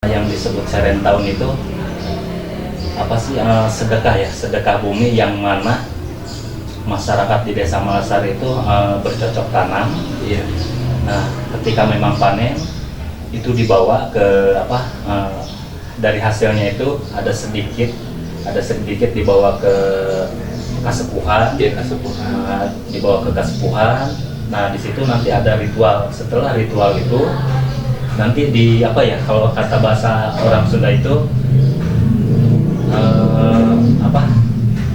Yang disebut Seren Tahun itu apa sih, sedekah ya, sedekah bumi yang mana masyarakat di Desa Malasari itu bercocok tanam. Iya. Nah, ketika memang panen itu dibawa ke dari hasilnya itu ada sedikit dibawa ke kasepuhan. Iya, kasepuhan. Dibawa ke kasepuhan. Nah, di situ nanti ada ritual. Setelah ritual itu nanti kalau kata bahasa orang Sunda itu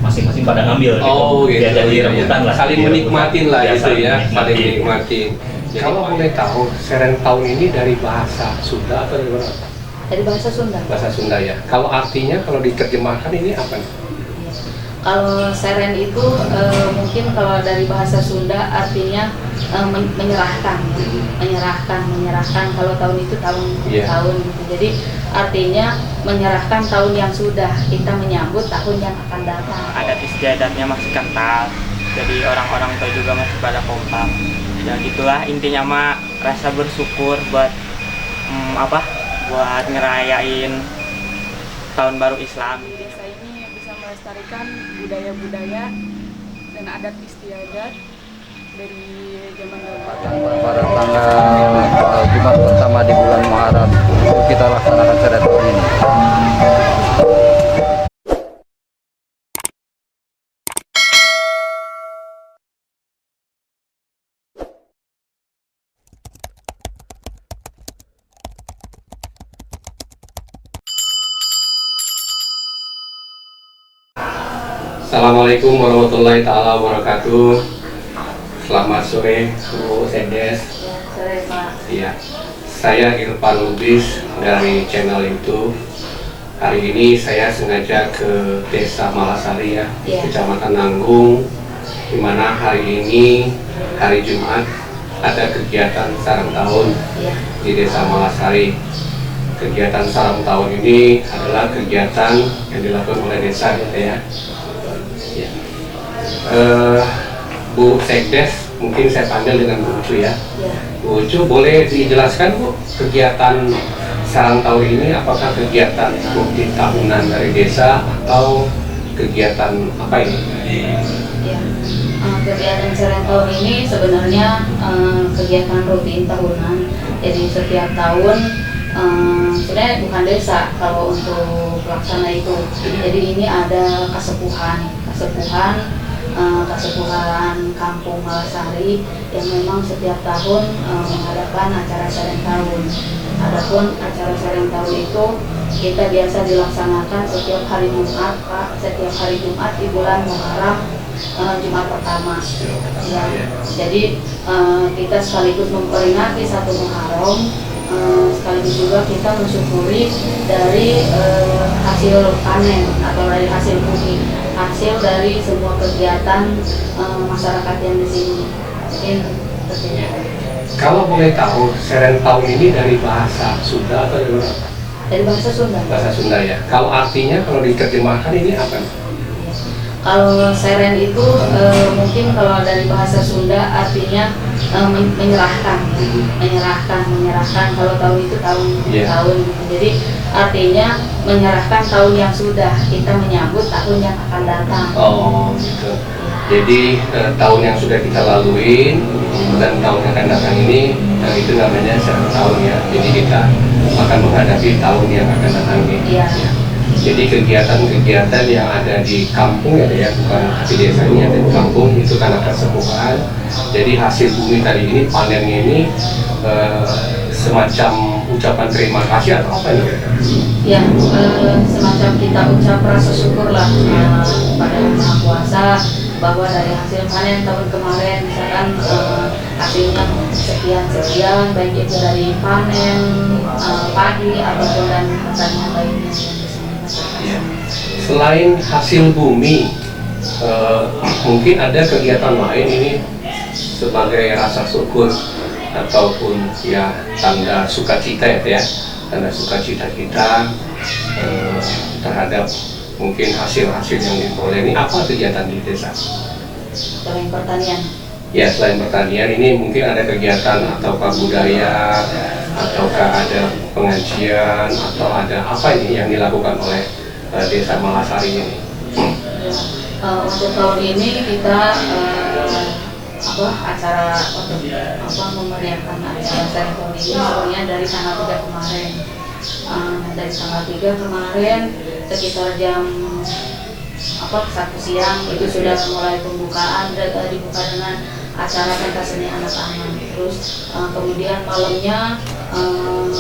masing-masing pada ngambil Oh gitu. Ya, jadi rebutan lah, saling menikmatin lah gitu ya, saling menikmatin. Kalau boleh tahu, Seren Tahun ini dari bahasa Sunda atau dari mana? Dari bahasa Sunda. Bahasa Sunda ya. Kalau artinya, kalau diterjemahkan ini apa nih? Kalau Seren itu mungkin kalau dari bahasa Sunda artinya menyerahkan. Kalau tahun itu tahun gitu. Jadi artinya menyerahkan tahun yang sudah, kita menyambut tahun yang akan datang. Adat istiadatnya masih kental, jadi orang-orang itu juga masih pada kompak. Ya gitulah intinya mah, rasa bersyukur buat buat ngerayain tahun baru Islam. Desa ini bisa melestarikan budaya-budaya dan adat istiadat dari zaman dahulu. Pada tanggal Jumat pertama di bulan Muharram itu kita laksanakan Seren Tahun ini. Assalamualaikum warahmatullahi taala wabarakatuh. Selamat sore, Bu Sendes. Ya, sore Pak. Iya, saya Irfan Lubis dari channel YouTube. Hari ini saya sengaja ke Desa Malasari ya, Iya. Kecamatan Nanggung, di mana hari ini hari Jumat ada kegiatan sarang tahun Iya. di Desa Malasari. Kegiatan sarang tahun ini adalah kegiatan yang dilakukan oleh desa gitu ya. Ya. Bu Sekdes, mungkin saya panggil dengan Bu Ucu ya. Ya. Bu Ucu, boleh dijelaskan Bu, kegiatan sarang tahun ini apakah kegiatan rutin tahunan dari desa atau kegiatan apa ini? Ya. Kegiatan Seren Tahun ini sebenarnya kegiatan rutin tahunan. Jadi setiap tahun sebenarnya bukan desa kalau untuk pelaksana itu. Jadi ini ada kasepuhan Kampung Malasari yang memang setiap tahun mengadakan acara Seren Tahun. Adapun acara Seren Tahun itu kita biasa dilaksanakan setiap hari Jumat, Pak. Setiap hari Jumat di bulan Muharram, Jumat pertama. Ya. Jadi kita sekaligus memperingati 1 Muharram, sekaligus juga kita mensyukuri dari hasil panen atau dari hasil bumi, hasil dari semua kegiatan masyarakat yang di sini. Kalau boleh tahu, Seren Tahun ini dari bahasa Sunda atau dari mana? Dari bahasa Sunda. Bahasa Sunda ya. Kalau artinya, kalau diterjemahkan ini apa? Kalau Seren itu mungkin kalau dari bahasa Sunda artinya menyerahkan. Kalau tahun itu tahun gitu. Jadi artinya menyerahkan tahun yang sudah, kita menyambut tahun yang akan datang. Oh gitu. Jadi tahun yang sudah kita lalui dan tahun yang akan datang ini, itu namanya Seren Tahun ya. Jadi kita akan menghadapi tahun yang akan datang ini. Iya. Ya. Jadi kegiatan-kegiatan yang ada di kampung ya, bukan di desa ini, ada di kampung itu karena kesepuhan. Jadi hasil bumi tadi ini, panennya ini semacam ucapan terima kasih atau apa ini? Ya, semacam kita ucap rasa syukur lah pada Yang Maha Kuasa bahwa dari hasil panen tahun kemarin misalkan hasilnya sekian, baik itu dari panen padi ataupun dan pertanian lainnya. Ya. Selain hasil bumi, mungkin ada kegiatan lain ini sebagai rasa syukur ataupun ya tanda sukacita ya, tanda sukacita kita terhadap mungkin hasil-hasil yang diperoleh. Ini apa kegiatan di desa? Selain pertanian. Ya, selain pertanian ini mungkin ada kegiatan atau budaya ataukah ada pengajian atau ada apa ini yang dilakukan oleh Desa Malasari ini? Untuk tahun ini kita acara memeriahkan acara saya tahun ini sebenarnya dari tanggal 3 kemarin. Dari tanggal 3 kemarin sekitar jam 1 siang itu sudah mulai pembukaan, dibuka dengan acara pentas seni anak-anak. Terus kemudian malamnya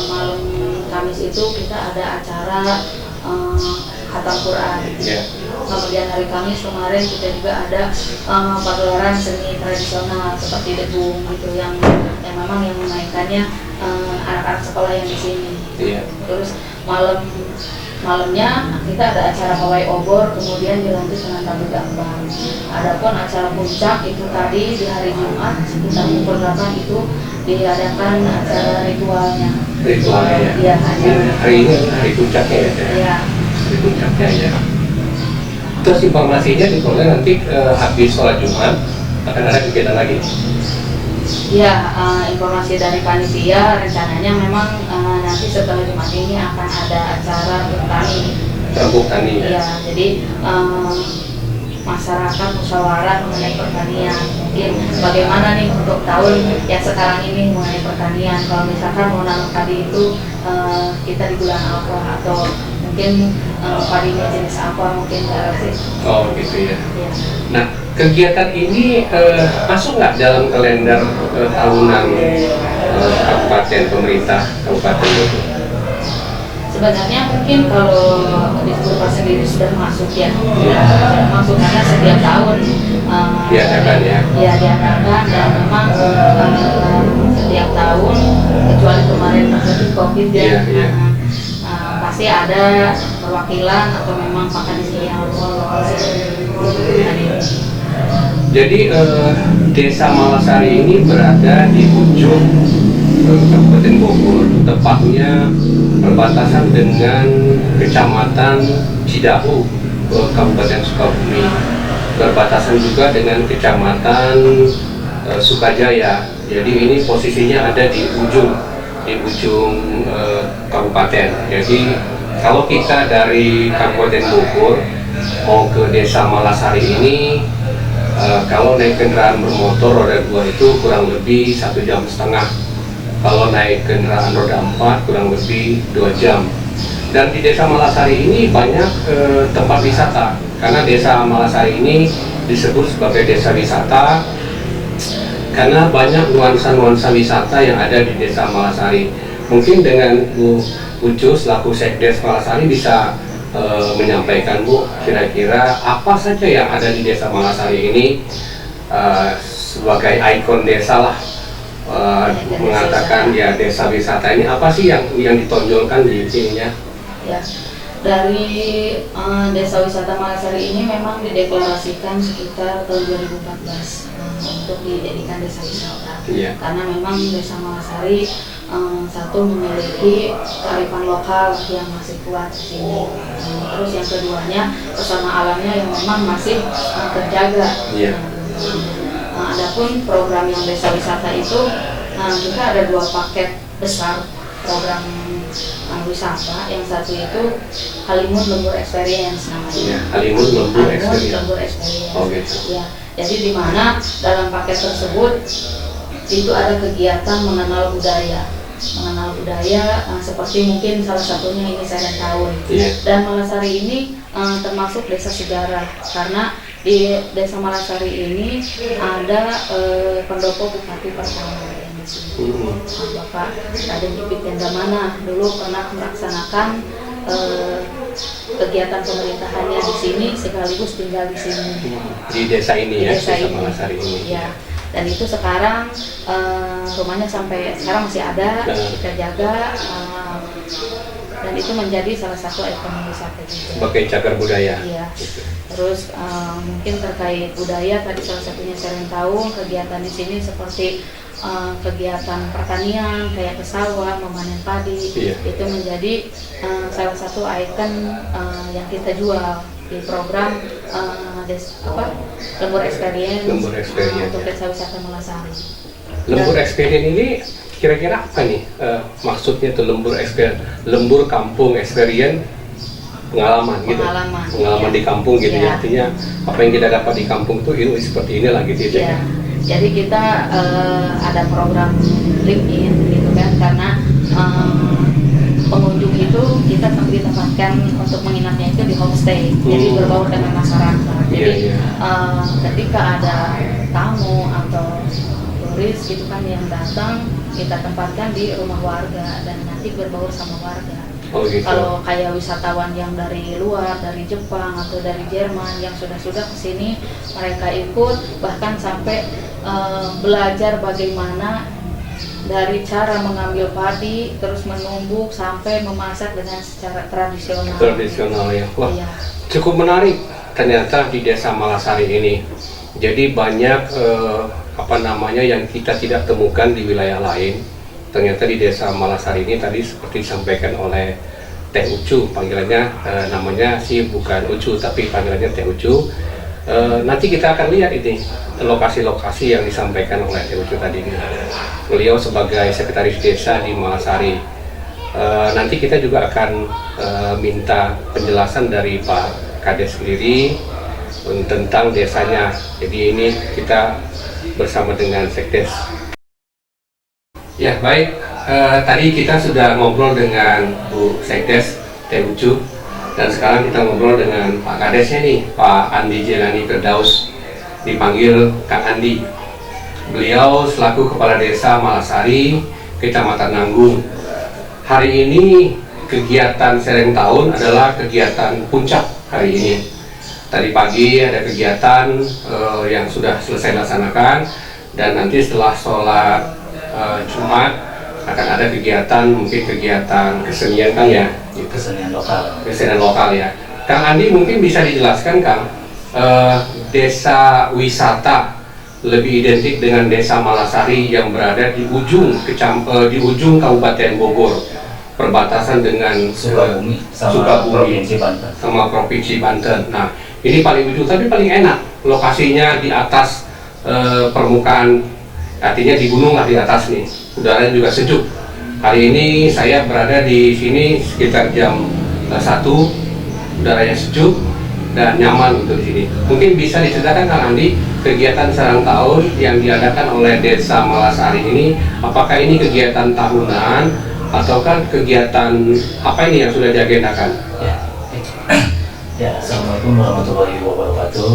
malam Kamis itu kita ada acara khatam Quran. Kemudian hari Kamis kemarin kita juga ada pagelaran seni tradisional seperti debung gitu yang memang yang memainkannya anak-anak sekolah yang di sini. Terus malamnya kita ada acara pawai obor, kemudian dilanjut dengan tabu gambar. Adapun acara puncak itu tadi di hari Jumat sekitar pukul 8 itu diadakan acara ritualnya. Ya. Hari ini hari puncaknya ya. Iya. Hari puncaknya ya. Terus informasinya diperoleh nanti habis sholat Jumat akan ada kegiatan lagi. Ya, informasi dari panitia rencananya memang nanti setelah Jumat ini akan ada acara Buk Tani. Ya, jadi masyarakat musyawarah mengenai pertanian. Mungkin bagaimana nih untuk tahun yang sekarang ini mengenai pertanian. Kalau misalkan mau nanam padi itu kita di bulan apa atau mungkin padinya jenis apa mungkin sih. Oh gitu ya. Nah, kegiatan ini masuk nggak dalam kalender tahunan kabupaten pemerintah Kabupaten Bogor? Sebenarnya mungkin kalau di Bogor sendiri sudah masuk ya, masuk karena setiap tahun diadakan ya. Ya diadakan dan memang setiap tahun kecuali kemarin terjadi COVID ya. Pasti ada perwakilan atau memang akademisi yang Jadi Desa Malasari ini berada di ujung Kabupaten Bogor, tepatnya berbatasan dengan Kecamatan Cidahu, Kabupaten Sukabumi, berbatasan juga dengan Kecamatan Sukajaya. Jadi ini posisinya ada di ujung kabupaten. Jadi kalau kita dari Kabupaten Bogor mau ke Desa Malasari ini, kalau naik kendaraan bermotor roda 2 itu kurang lebih 1,5 jam. Kalau naik kendaraan roda 4 kurang lebih 2 jam. Dan di Desa Malasari ini banyak tempat wisata, karena Desa Malasari ini disebut sebagai desa wisata karena banyak nuansa-nuansa wisata yang ada di Desa Malasari. Mungkin dengan Bu Ucu selaku Sekdes Malasari bisa menyampaikan, Bu, kira-kira apa saja yang ada di Desa Malasari ini sebagai ikon desa lah, mengatakan ya desa wisata ini apa sih yang ditonjolkan di sininya? Ya, dari Desa Wisata Malasari ini memang dideklarasikan sekitar tahun 2014 untuk dijadikan desa wisata. Karena memang Desa Malasari satu memiliki kearifan lokal yang masih kuat di sini. Terus yang keduanya pesona alamnya yang memang masih terjaga. Adapun program yang desa wisata itu kita ada 2 paket besar program wisata. Yang satu itu Halimun Lembur Experience namanya. Halimun Lembur Experience. Oh gitu. Ya, jadi di mana dalam paket tersebut itu ada kegiatan mengenal budaya seperti mungkin salah satunya ini Serentahun. Dan Malasari ini termasuk desa sejarah karena di Desa Malasari ini ada pendopo bupati pertama yang di sini. Bapak Raden Dipit Gandamana dulu pernah melaksanakan kegiatan pemerintahannya di sini sekaligus tinggal di sini. Di desa ini ya, Desa Malasari ini. Ya. Dan itu sekarang rumahnya sampai sekarang masih ada, kita jaga, dan itu menjadi salah satu ikon wisata juga. Sebagai cagar budaya. Iya. Terus mungkin terkait budaya tadi salah satunya Serentahun, kegiatan di sini seperti kegiatan pertanian kayak ke sawah, memanen padi, itu menjadi salah satu ikon yang kita jual di program Lembur Experience untuk Desa Wisata Malasari. Lembur Experience ini kira-kira apa nih maksudnya itu lembur kampung experience, pengalaman gitu, pengalaman iya. di kampung gitu Iya. ya, artinya apa yang kita dapat di kampung tuh ini seperti inilah gitu ya. Iya. Jadi kita ada program live in gitu kan, karena pengunjung itu kita ditempatkan untuk menginapnya itu di homestay, jadi berbaur dengan masyarakat. Jadi ketika ada tamu atau turis gitu kan yang datang, kita tempatkan di rumah warga dan nanti berbaur sama warga. Oh, gitu. Kalau kayak wisatawan yang dari luar, dari Jepang atau dari Jerman yang sudah kesini, mereka ikut bahkan sampai belajar bagaimana dari cara mengambil padi, terus menumbuk sampai memasak dengan secara tradisional. Tradisional ya. Wah, Iya. cukup menarik ternyata di Desa Malasari ini. Jadi banyak apa namanya yang kita tidak temukan di wilayah lain. Ternyata di Desa Malasari ini tadi seperti disampaikan oleh Teh Ucu, panggilannya namanya sih bukan Ucu tapi panggilannya Teh Ucu. Nanti kita akan lihat ini lokasi-lokasi yang disampaikan oleh Teh Ucu tadi. Beliau sebagai sekretaris desa di Malasari. Nanti kita juga akan minta penjelasan dari Pak Kades sendiri tentang desanya. Jadi ini kita bersama dengan Sekdes. Ya baik, tadi kita sudah ngobrol dengan Bu Sekdes Teh Ucu, dan sekarang kita ngobrol dengan Pak Kadesnya nih, Pak Andi Jelani Firdaus, dipanggil Kang Andi. Beliau selaku Kepala Desa Malasari, Kecamatan Nanggung. Hari ini kegiatan Sereng Tahun adalah kegiatan puncak hari ini. Tadi pagi ada kegiatan yang sudah selesai dilaksanakan, dan nanti setelah sholat Jumat akan ada kegiatan, mungkin kegiatan kesenian Kang ya, Kesenian lokal. kesenian lokal ya. Kang Andi mungkin bisa dijelaskan Kang, desa wisata lebih identik dengan Desa Malasari yang berada di ujung Kabupaten Bogor, perbatasan dengan Sukabumi sama Sukabumi Provinsi Banten. sama Provinsi Banten. Nah, ini paling ujung tapi paling enak. Lokasinya di atas permukaan, artinya di gunung lah di atas nih. Udaranya juga sejuk. Hari ini saya berada di sini sekitar jam 1, udaranya sejuk dan nyaman untuk di sini. Mungkin bisa diceritakan Kang Andi, kegiatan Serang Tahun yang diadakan oleh Desa Malasari ini, apakah ini kegiatan tahunan ataukah kegiatan apa ini yang sudah diagendakan? Ya, ya, Assalamualaikum warahmatullahi wabarakatuh.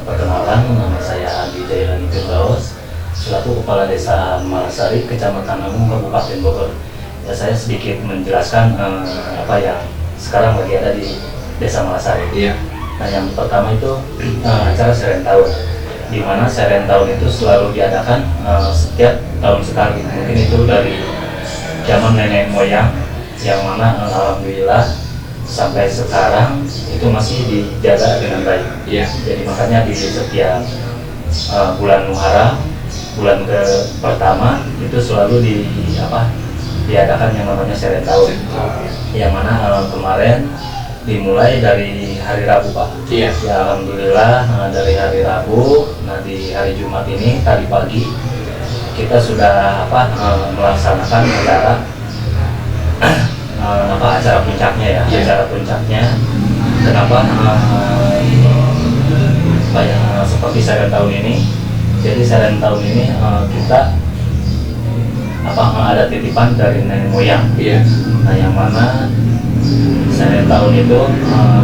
Perkenalkan, nama saya Andi Jailani Firdaus, selaku Kepala Desa Malasari, Kecamatan Nanggung, Kabupaten Bogor. Ya, saya sedikit menjelaskan apa yang sekarang lagi ada di Desa Malasari. Iya. Nah, yang pertama itu acara Sereng Tahun, di mana Sereng Tahun itu selalu diadakan setiap tahun sekali. Mungkin itu dari zaman nenek moyang, yang mana alhamdulillah sampai sekarang itu masih dijaga dengan baik. Iya. Jadi makanya di setiap bulan Muharram, bulan pertama itu selalu diadakan yang namanya Sereng Tahun, yang mana kemarin dimulai dari hari Rabu Pak. Iya. Ya alhamdulillah dari hari Rabu, di hari Jumat ini tadi pagi kita sudah melaksanakan acara puncaknya ya. Iya. Acara puncaknya. Kenapa banyak seperti Sereng Tahun ini? Jadi Sereng Tahun ini kita ada titipan dari nenek moyang. Iya. Nah, yang mana Sereng Tahun itu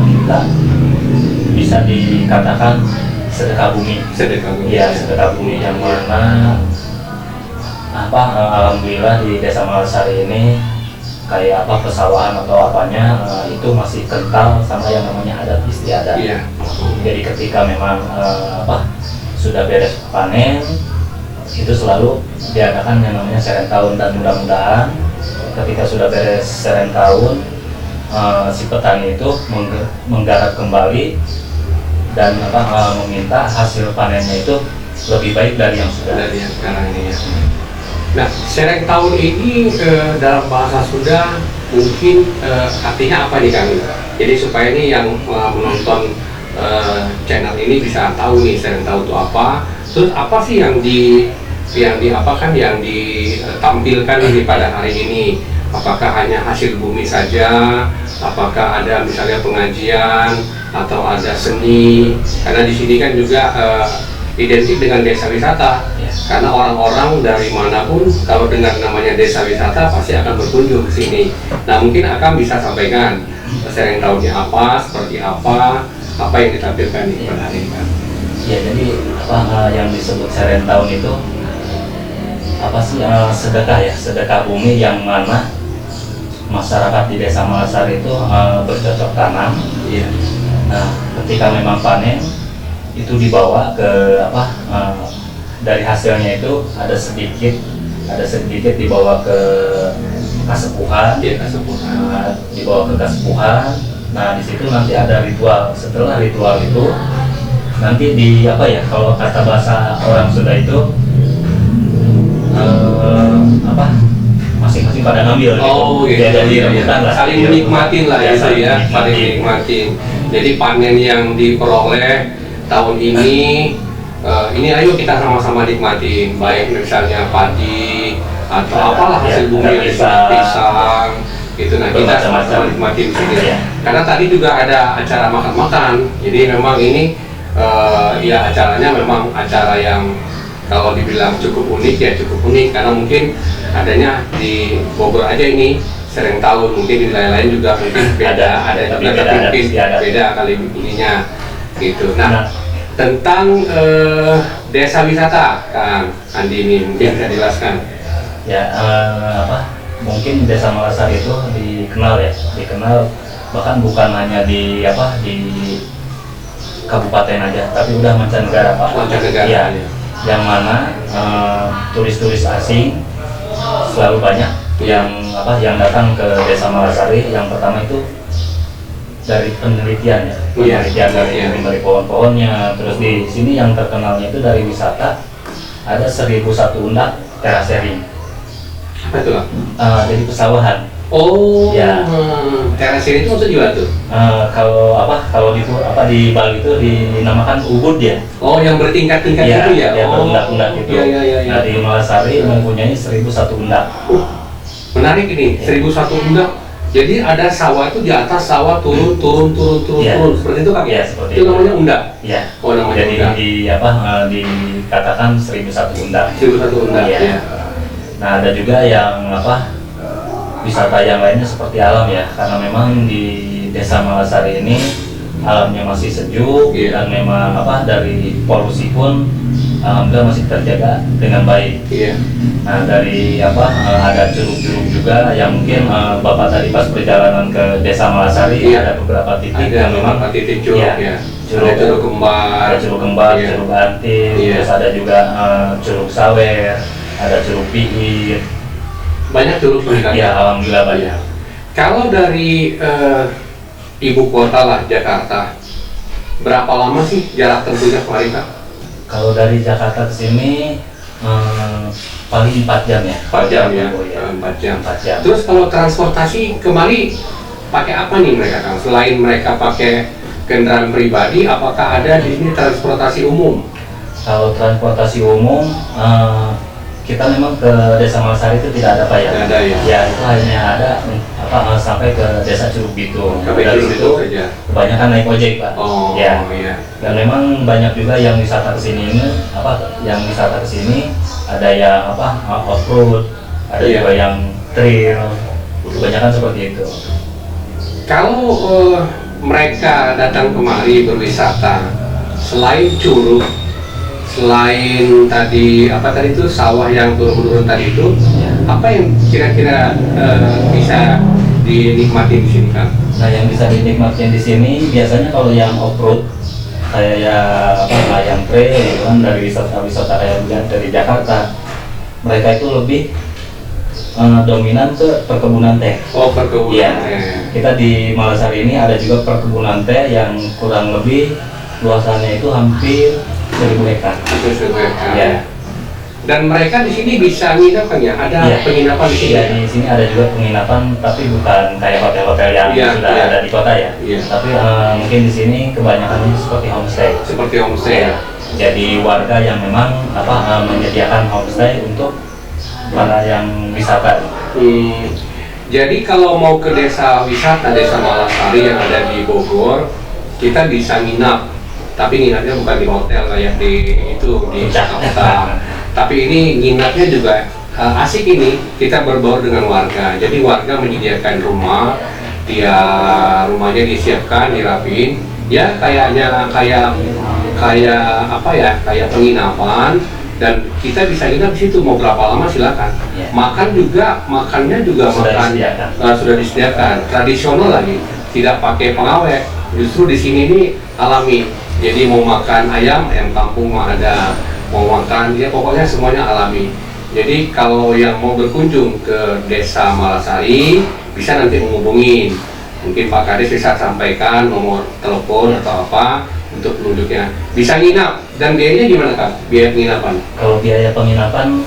kita bisa dikatakan sedekah bumi. Sedekah bumi. Iya, sedekah bumi, yang mana alhamdulillah di Desa Malasari ini kayak pesawahan atau apanya itu masih kental sama yang namanya adat istiadat. Iya. Jadi ketika memang sudah beres panen, itu selalu diadakan yang namanya Sereng Tahun, dan mudah-mudahan ketika sudah beres Sereng Tahun, si petani itu menggarap kembali dan meminta hasil panennya itu lebih baik dari yang sudah. Dari yang sekarang ini ya. Nah, Sereng Tahun ini dalam bahasa Sunda mungkin artinya apa nih Kang? Jadi supaya ini yang menonton channel ini bisa tahu nih Sereng Tahun itu apa. Terus apa sih yang yang ditampilkan ini pada hari ini, apakah hanya hasil bumi saja, apakah ada misalnya pengajian atau ada seni, karena di sini kan juga identik dengan desa wisata, karena orang-orang dari manapun kalau dengar namanya desa wisata pasti akan berkunjung ke sini. Nah, mungkin akan bisa sampaikan sereng tahunnya apa, seperti apa yang ditampilkan di pada hari ini. Ya, jadi yang disebut sereng tahun itu apa sih? Sedekah ya, sedekah bumi yang mana masyarakat di Desa Malasari itu bercocok tanam. Iya. Nah, ketika memang panen itu dibawa ke dari hasilnya itu ada sedikit dibawa ke kasepuhan. Iya, kasepuhan. Dibawa ke kasepuhan. Nah, di situ nanti ada ritual. Setelah ritual itu nanti kalau kata bahasa orang Sunda itu masing-masing pada ngambil Iya, jadi rebutan lah, saling menikmatin lah ya, itu ya, saling menikmatin. Jadi panen yang diperoleh tahun ini ayo kita sama-sama nikmatin, baik misalnya padi atau apalah hasil bumi yang pisang gitu. Nah, kita sama-sama nikmatin di sini. Karena tadi juga ada acara makan-makan, jadi memang ini acaranya memang acara yang kalau dibilang cukup unik ya cukup unik, karena mungkin adanya di Bogor aja ini sereng tahun, mungkin di lain-lain juga mungkin beda kali ininya gitu. Nah, tentang desa wisata, Kang Andi ini mungkin bisa dijelaskan. Ya, mungkin Desa Malasari itu dikenal bahkan bukan hanya di kabupaten aja, tapi udah mancanegara, Pak. Mancanegara. Ya. Yang mana turis-turis asing selalu banyak yang datang ke Desa Malasari. Yang pertama itu dari penelitian dari pohon-pohonnya. Terus di sini yang terkenalnya itu dari wisata ada 1001 undak terasering. Apa itu, Pak? Jadi pesawahan. Oh, ya. Terasering itu maksudnya gimana tuh? Kalau di Bali itu dinamakan ubud ya. Oh, yang bertingkat-tingkat ya, itu ya. Ya, berundak-undak itu. Iya. Nah, di Malasari mempunyai 1001 undak. Menarik ini, 1001 undak. Jadi ada sawah itu di atas sawah turun seperti itu, Kang? Ya, seperti itu. Namanya undak. Ya. Oh, namanya jadi undak. Dikatakan 1001 undak. 1001 undak. Ya. Nah, ada juga yang wisata yang lainnya seperti alam ya, karena memang di Desa Malasari ini alamnya masih sejuk dan memang dari polusi pun alhamdulillah masih terjaga dengan baik. Nah, dari ada curug-curug juga yang mungkin Bapak tadi pas perjalanan ke Desa Malasari ada beberapa titik yang memang titik curug curug kembar, curug antin, terus ada juga curug sawer, ada curug piit. Banyak curug kan? Ya, alhamdulillah banyak. Kalau dari ibu kota lah, Jakarta, berapa lama sih jarak tempuhnya kemarin, Kak? Kalau dari Jakarta ke sini paling 4 jam ya. 4 jam ya. 4 jam. Terus kalau transportasi kemari pakai apa nih mereka, Kang? Selain mereka pakai kendaraan pribadi, apakah ada di sini transportasi umum? Kalau transportasi umum kita memang ke Desa Malasari itu tidak ada Pak ya. Tidak ada ya. Ya, itu hanya ada sampai ke Desa Curug Bitung. Dari situ kebanyakan naik ojek Pak. Oh, ya. Iya. Dan memang banyak juga yang wisata kesini ada yang off-road, ada juga yang trail. Kebanyakan seperti itu. Kalau mereka datang kemari berwisata, selain curug, selain tadi itu sawah yang turun-menurun tadi itu, apa yang kira-kira bisa dinikmati di sini, Kang? Nah, yang bisa dinikmati di sini biasanya kalau yang off-road kayak yang trail gitu kan, dari wisata kayak dari Jakarta, mereka itu lebih dominan ke perkebunan teh. Oh, perkebunan. Iya. Kita di Malasari ini ada juga perkebunan teh yang kurang lebih luasannya itu hampir 1000 hektar. 1000 hektar. Ya. Dan mereka di sini bisa nginap kan ya? Ada Iya. penginapan di sini. Iya, di sini ada juga penginapan, tapi bukan kayak hotel-hotel yang Iya, sudah iya. ada di kota ya. Iya. Tapi mungkin di sini kebanyakannya seperti homestay. Seperti homestay ya. Jadi warga yang memang menyediakan homestay untuk para yang wisata. Jadi kalau mau ke desa wisata, Desa Malasari yang ada di Bogor, kita bisa nginap. Tapi nginapnya bukan di hotel kayak di Jakarta. Tapi ini nginapnya juga asik ini. Kita berbaur dengan warga. Jadi warga menyediakan rumah, rumahnya disiapkan, dirapiin. Ya kayak penginapan. Dan kita bisa nginap di situ, mau berapa lama silakan. Ya. Makannya juga sudah disediakan. Tradisional lagi, tidak pakai pengawet. Justru di sini ini alami. Jadi mau makan ayam kampung ada, mau makan ya pokoknya semuanya alami. Jadi kalau yang mau berkunjung ke Desa Malasari bisa nanti menghubungin. Mungkin Pak Kades bisa sampaikan nomor telepon atau apa untuk penduduknya. Bisa nginap dan biayanya gimana Kak? Biaya penginapan? Kalau biaya penginapan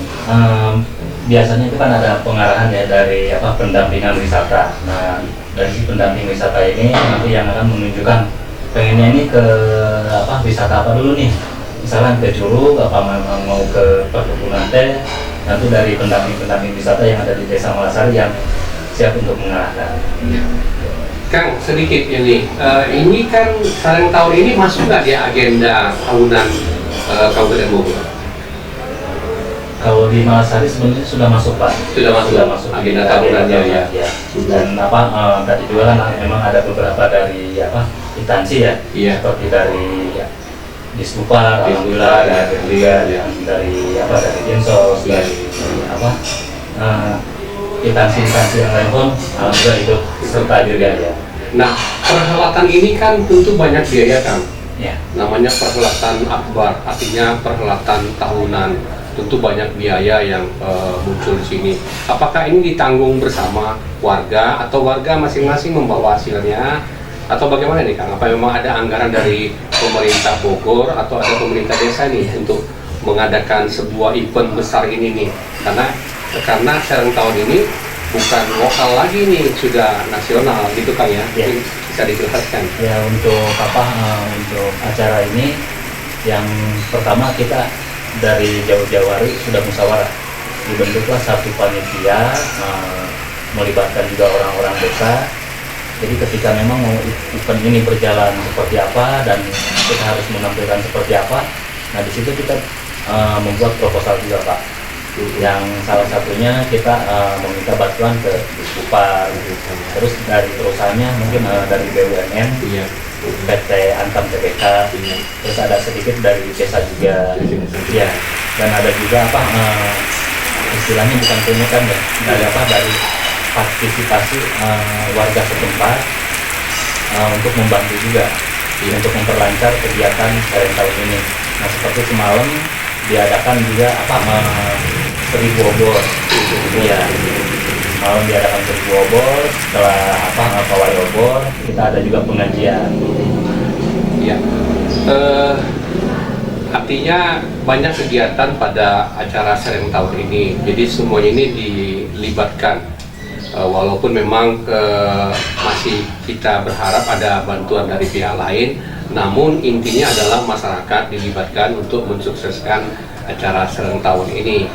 biasanya itu kan ada pengarahan ya dari pendampingan wisata. Nah, dari si pendamping wisata ini nanti yang akan menunjukkan pengennya ini ke wisata apa dulu nih. Misalkan ke Curug, mau ke perkebunan teh, nanti dari pendamping wisata yang ada di Desa Malasari yang siap untuk mengarahkan. Kang, sedikit ini kan Sareng tahun ini masuk nggak di agenda tahunan Kabupaten Bogor? Kalau di Malasari sebenarnya sudah masuk Pak. Sudah masuk agenda tahunannya ya. Dan tadi juga kan memang ada beberapa dari instansi ya, seperti dari Disupar, alhamdulillah, dari Dinsos, dari instansi yang lain pun alhamdulillah ikut serta juga ya. Nah, perhelatan ini kan tentu banyak biaya Kang. Ya. Namanya perhelatan akbar, artinya perhelatan tahunan. Tentu banyak biaya yang muncul di sini. Apakah ini ditanggung bersama warga atau warga masing-masing membawa hasilnya? Atau bagaimana nih Kang? Apa memang ada anggaran dari pemerintah Bogor atau ada pemerintah desa nih untuk mengadakan sebuah event besar ini nih? Karena Sareng tahun ini bukan lokal lagi nih, sudah nasional gitu Kang ya? Ya. Bisa dijelaskan? Ya untuk untuk acara ini yang pertama kita dari jauh-jauh hari sudah musyawarah, dibentuklah satu panitia melibatkan juga orang-orang desa. Jadi ketika memang mau event ini berjalan seperti apa dan kita harus menampilkan seperti apa, nah di situ kita membuat proposal juga Pak. Yang salah satunya kita meminta bantuan ke Disupar, terus dari perusahaannya mungkin dari BUMN, PT Antam TBK, terus ada sedikit dari desa juga, ya. Dan ada juga istilahnya bukan pungutan ya, dari partisipasi warga setempat untuk membantu juga untuk memperlancar kegiatan Sareng tahun ini. Nah seperti semalam diadakan juga seribu obor, ya. Malam diadakan seribu obor, setelah pawai obor kita ada juga pengajian. Ya, artinya banyak kegiatan pada acara Sareng tahun ini. Jadi semuanya ini dilibatkan. Walaupun memang masih kita berharap ada bantuan dari pihak lain, namun intinya adalah masyarakat dilibatkan untuk mensukseskan acara Sareng tahun ini.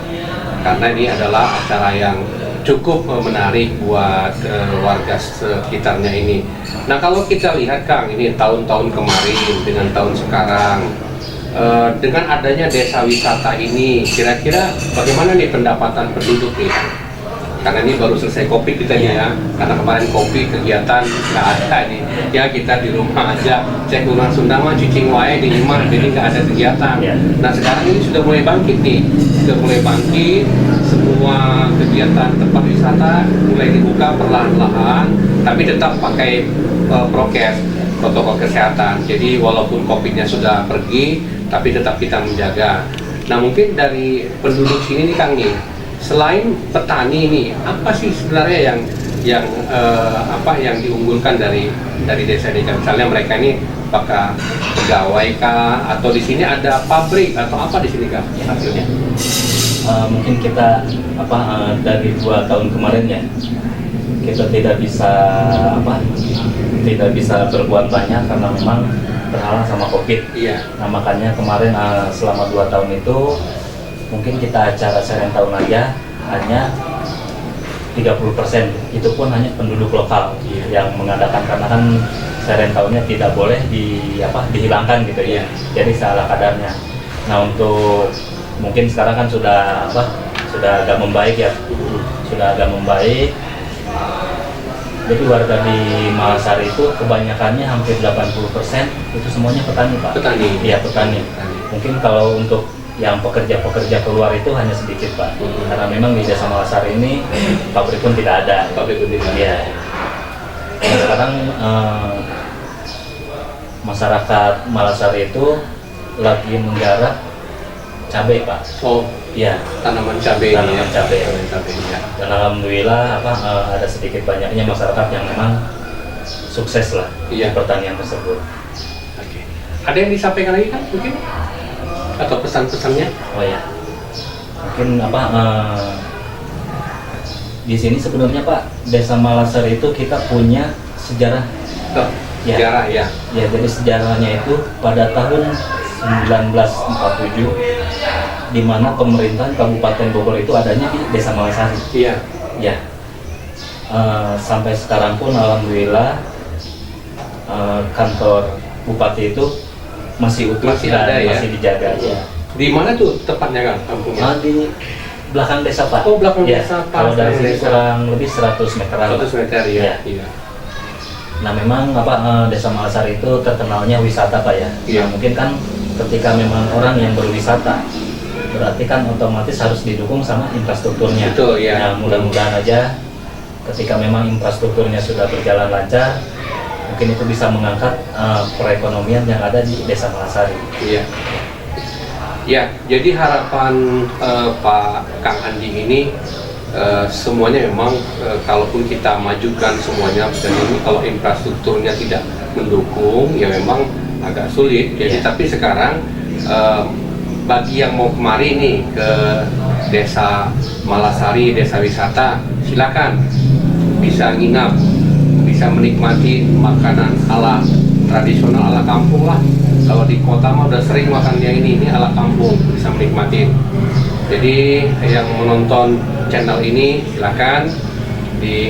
Karena ini adalah acara yang cukup menarik buat warga sekitarnya ini. Nah kalau kita lihat Kang, ini tahun-tahun kemarin dengan tahun sekarang, dengan adanya desa wisata ini, kira-kira bagaimana nih pendapatan penduduk nih? Karena ini baru selesai Covid kita nih ya, karena kemarin Covid kegiatan nggak ada nih, ya kita di rumah aja, cek ulang Sunda mah cicing wae di rumah, jadi nggak ada kegiatan. Nah sekarang ini sudah mulai bangkit nih, semua kegiatan tempat wisata mulai dibuka perlahan-lahan, tapi tetap pakai prokes, protokol kesehatan. Jadi walaupun Covidnya sudah pergi, tapi tetap kita menjaga. Nah mungkin dari penduduk sini nih Kang nih, selain petani ini, apa sih sebenarnya yang diunggulkan dari desa ini? Misalnya mereka ini apakah pegawai kah, atau di sini ada pabrik atau apa di sini Kak hasilnya? mungkin kita dari 2 tahun kemarin ya kita tidak bisa berbuat banyak karena memang terhalang sama COVID. Iya. Nah makanya kemarin selama 2 tahun itu mungkin kita acara Serent Tahun aja hanya 30%, itu pun hanya penduduk lokal yang mengadakan, karena kan Serent Tahunnya tidak boleh dihilangkan gitu ya. Jadi seala kadarnya. Nah untuk mungkin sekarang kan sudah agak membaik ya, sudah agak membaik. Jadi warga di Malasari itu kebanyakannya hampir 80% itu semuanya petani Pak. Petani. Iya petani. Mungkin kalau untuk yang pekerja keluar itu hanya sedikit Pak, karena memang di Desa Malasari ini pabrik pun tidak ada. Pabrik pun tidak ada. Iya. Nah, sekarang masyarakat Malasari itu lagi menggarap cabai Pak. Oh, Iya. tanaman cabai. Tanaman cabai. Ya. Dan alhamdulillah ada sedikit banyaknya masyarakat yang memang sukses lah di pertanian tersebut. Oke. Ada yang disampaikan lagi kan mungkin? Atau pesan-pesannya? Oh ya, mungkin di sini sebenarnya Pak, Desa Malasari itu kita punya sejarah. Sejarah ya. Ya, jadi sejarahnya itu pada tahun 1947, di mana pemerintahan Kabupaten Bogor itu adanya di Desa Malasari. Iya. Ya. Sampai sekarang pun alhamdulillah kantor bupati itu masih utuh dan ada, ya? masih dijaga. Ya. Di mana tuh tepatnya Kang kampungnya? Di belakang desa Pak. Oh, belakang Ya, desa Pak. kalau dari sini Desa. kurang lebih 100 meteran. 100 meter ya. Ya. Iya. Nah memang Desa Malasari itu terkenalnya wisata Pak ya. Iya. Nah, mungkin kan ketika memang orang yang berwisata, berarti kan otomatis harus didukung sama infrastrukturnya. Betul, ya. Nah mudah-mudahan aja ketika memang infrastrukturnya sudah berjalan lancar, mungkin itu bisa mengangkat perekonomian yang ada di Desa Malasari. Iya. Ya, jadi harapan Pak Kang Andi ini semuanya memang kalaupun kita majukan semuanya, dan ini kalau infrastrukturnya tidak mendukung ya memang agak sulit. Jadi tapi sekarang bagi yang mau kemari nih ke Desa Malasari, desa wisata, silakan bisa nginap, bisa menikmati makanan ala tradisional, ala kampung lah. Kalau di kota mah udah sering makan yang ini ala kampung, bisa menikmati. Jadi yang menonton channel ini silakan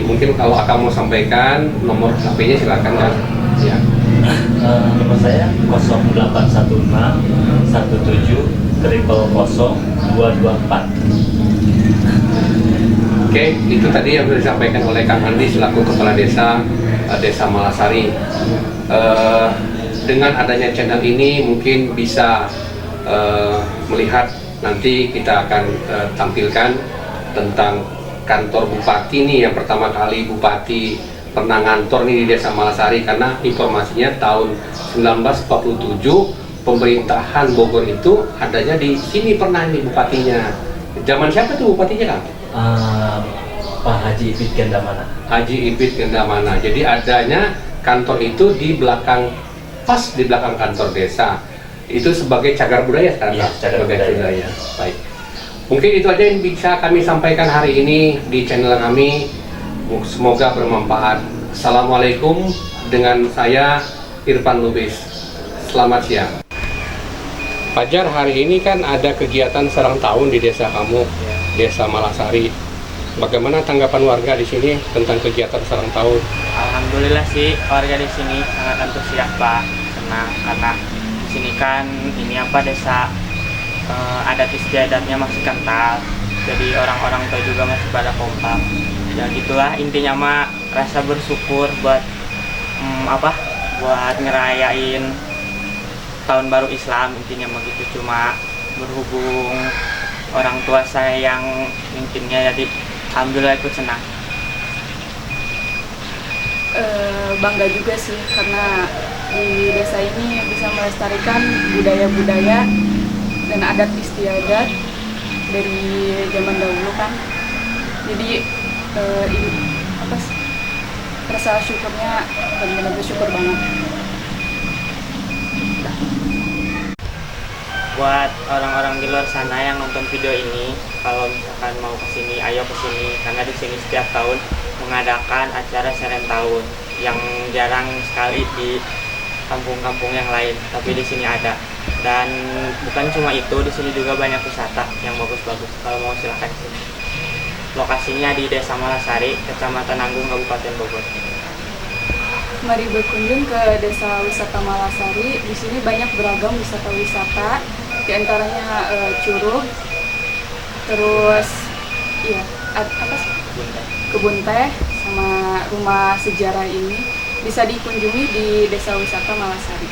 mungkin kalau akan mau sampaikan nomor HP-nya silakan kan. Ya. Nomor saya 0816 17 224. Oke, itu tadi yang sudah disampaikan oleh Kang Andi selaku Kepala Desa Desa Malasari. Dengan adanya channel ini mungkin bisa melihat, nanti kita akan tampilkan tentang kantor bupati nih, yang pertama kali bupati pernah ngantor nih di Desa Malasari, karena informasinya tahun 1947 pemerintahan Bogor itu adanya di sini pernah nih bupatinya. Zaman siapa tuh bupatinya Kang? Pak Haji Ipit Gendamana. Haji Ipit Gendamana. Jadi adanya kantor itu di belakang, pas di belakang kantor desa. Itu sebagai cagar budaya sekarang. Iya, cagar budaya. Baik. Mungkin itu aja yang bisa kami sampaikan hari ini di channel kami. Semoga bermanfaat. Assalamualaikum, dengan saya Irfan Lubis. Selamat siang. Fajar, hari ini kan ada kegiatan serang tahun di desa kamu, Desa Malasari. Bagaimana tanggapan warga di sini tentang kegiatan serang tahun? Alhamdulillah sih warga di sini sangat antusias Pak, senang karena di sini kan desa adat istiadatnya masih kental, jadi orang-orang tua juga masih pada kompak. Ya gitulah intinya mah, rasa bersyukur buat buat ngerayain tahun baru Islam, intinya begitu. Cuma berhubung orang tua saya yang mimpinnya, jadi alhamdulillah ikut senang. Bangga juga sih karena di desa ini bisa melestarikan budaya-budaya dan adat istiadat dari zaman dahulu kan. Jadi rasa syukurnya benar-benar bersyukur banget. buat orang-orang di luar sana yang nonton video ini, kalau misalkan mau kesini, ayo kesini, karena di sini setiap tahun mengadakan acara Serent Tahun yang jarang sekali di kampung-kampung yang lain, tapi di sini ada. Dan bukan cuma itu, di sini juga banyak wisata yang bagus-bagus. Kalau mau silahkan sini. Lokasinya di Desa Malasari, Kecamatan Nanggung, Kabupaten Bogor. Mari berkunjung ke Desa Wisata Malasari. Di sini banyak beragam wisata-wisata, di antaranya curug, terus iya, apa sih? Kebun teh sama rumah sejarah ini bisa dikunjungi di Desa Wisata Malasari.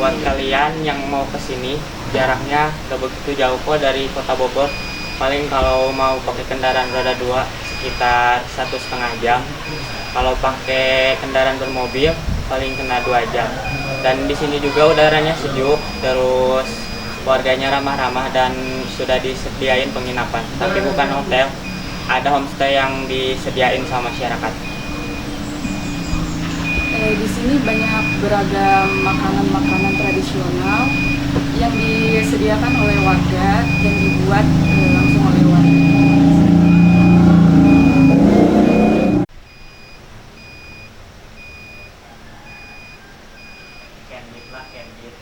Buat kalian yang mau kesini, jaraknya gak begitu jauh kok dari Kota Bogor. Paling kalau mau pakai kendaraan roda 2 sekitar 1,5 jam. Kalau pakai kendaraan bermobil paling kena 2 jam. Dan di sini juga udaranya sejuk, terus warganya ramah-ramah dan sudah disediain penginapan. Tapi bukan hotel, ada homestay yang disediain sama masyarakat. Di sini banyak beragam makanan-makanan tradisional yang disediakan oleh warga dan dibuat langsung oleh warga. Candid lah, candid.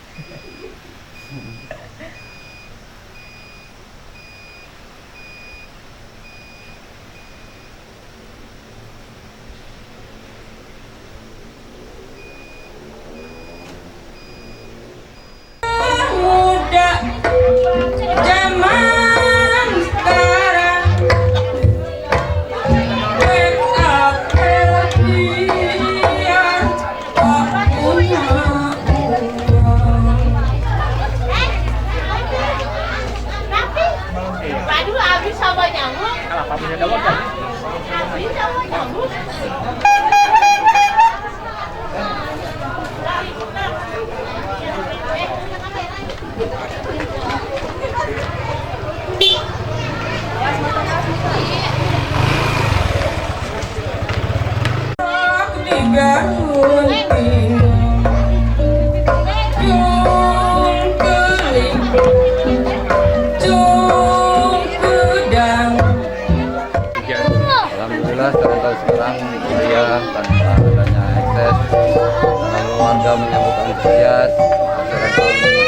Alhamdulillah sekarang kuliah tanpa adanya ekses, lalu warga menyambut antusias Serent tahun ini,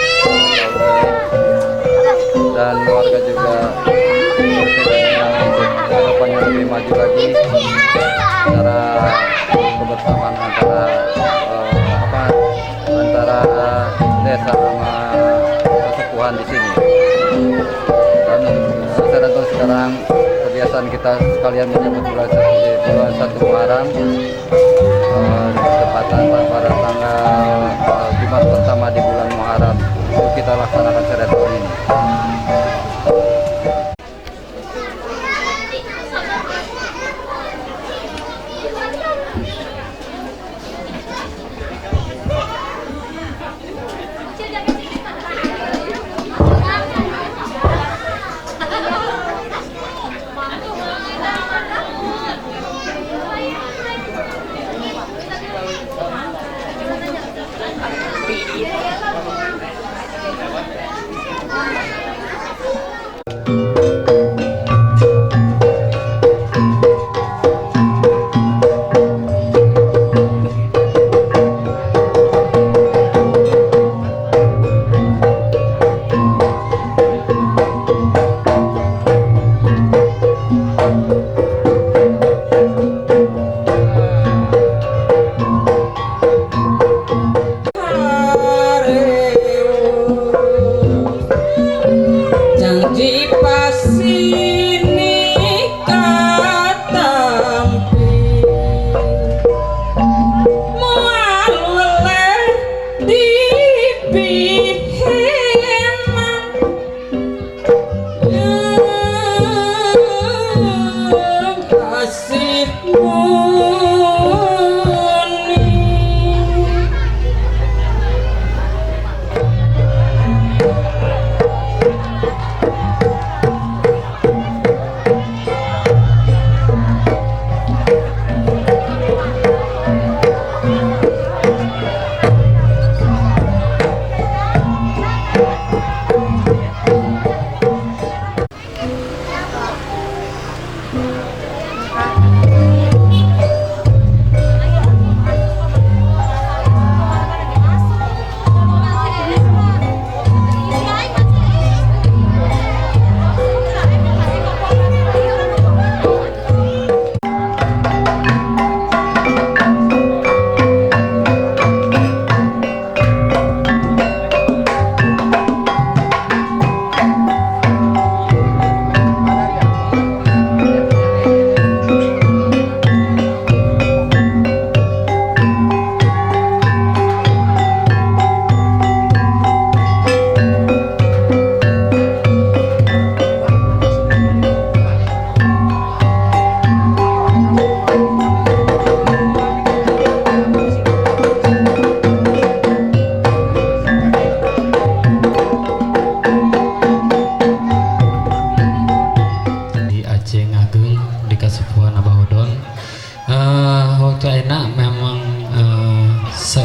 dan warga juga bersedia untuk harapannya lebih maju lagi secara kebersamaan antara desa sama kesepuhan di sini. Dan Serent tahun sekarang kebiasaan kita sekalian menyambut bulan 1 Muharram, tepatan pada tanggal Jumat pertama di bulan Muharram itu kita laksanakan Serent tahun ini.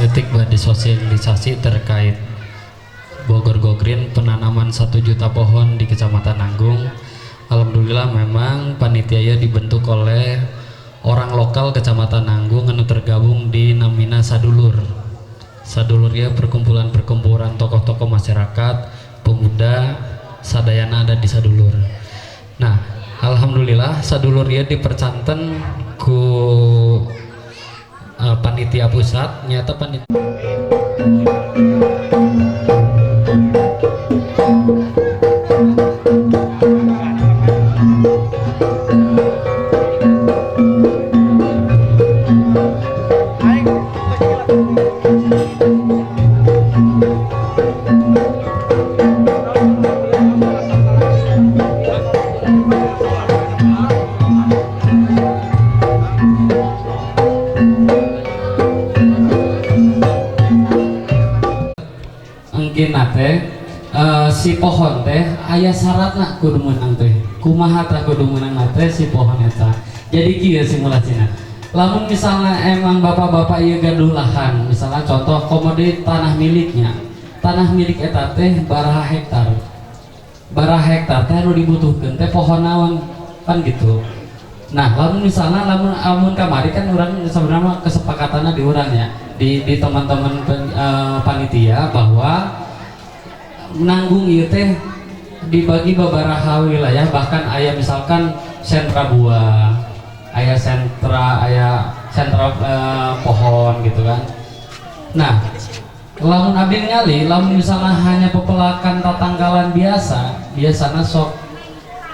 detik buat disosialisasi terkait Bogor Go Green penanaman 1 juta pohon di Kecamatan Nanggung. Alhamdulillah memang panitia dibentuk oleh orang lokal Kecamatan Nanggung anu tergabung di namina Sadulur. Sadulur ya perkumpulan tokoh-tokoh masyarakat, pemuda, sadayana ada di Sadulur. Nah, alhamdulillah Sadulur ya dipercanten ku panitia pusat, nyata panitia si pohon teh aya syaratna kudu meunang teh kumaha tah kudu meunang teh si pohon eta. Jadi kieu simulasinya, lamun misalnya emang bapak-bapak ieu gaduh lahan, misalnya contoh komodit tanah miliknya, tanah milik eta teh baraha hektar teh anu dibutuhkeun teh pohon naon kan gitu. Nah lamun misalnya lamun kamari kan urang sebenarnya kesepakatannya di urang ya di teman-teman panitia bahwa Nanggung ieu teh dibagi babaraha wilayah, bahkan aya misalkan sentra buah, aya sentra pohon gitu kan. Nah, lamun abdi ningali, lamun misalnya hanya pepelakan tatangkalan biasana sok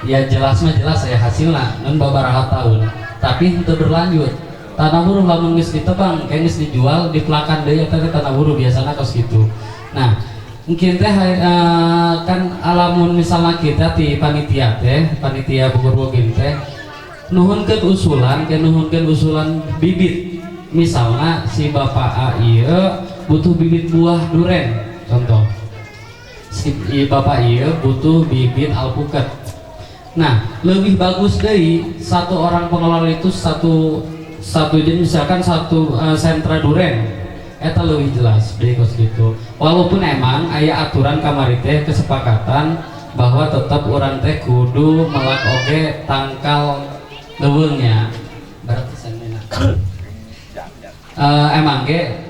ya jelas ya hasilna mun babaraha tahun, tapi henteu berlanjut. Tanah buruh lamun geus ditebang, kayak geus dijual, dipelakan deui eta tanah buruh biasana kos gitu. Nah, mungkin teh kan alamun misalnya kita di panitia Bogor Go Green teh nuhunkeun usulan bibit. Misalnya si Bapak A ieu butuh bibit buah duren contoh, si Bapak ieu butuh bibit alpukat. Nah lebih bagus deui satu orang pengelola itu satu jenis, misalkan satu sentra duren eta lebih jelas deh kos gitu. Walaupun emang aya aturan kamari teh kesepakatan bahwa tetap orang teh kudu melak oge tangkal leuweungnya berarti sanena emang ge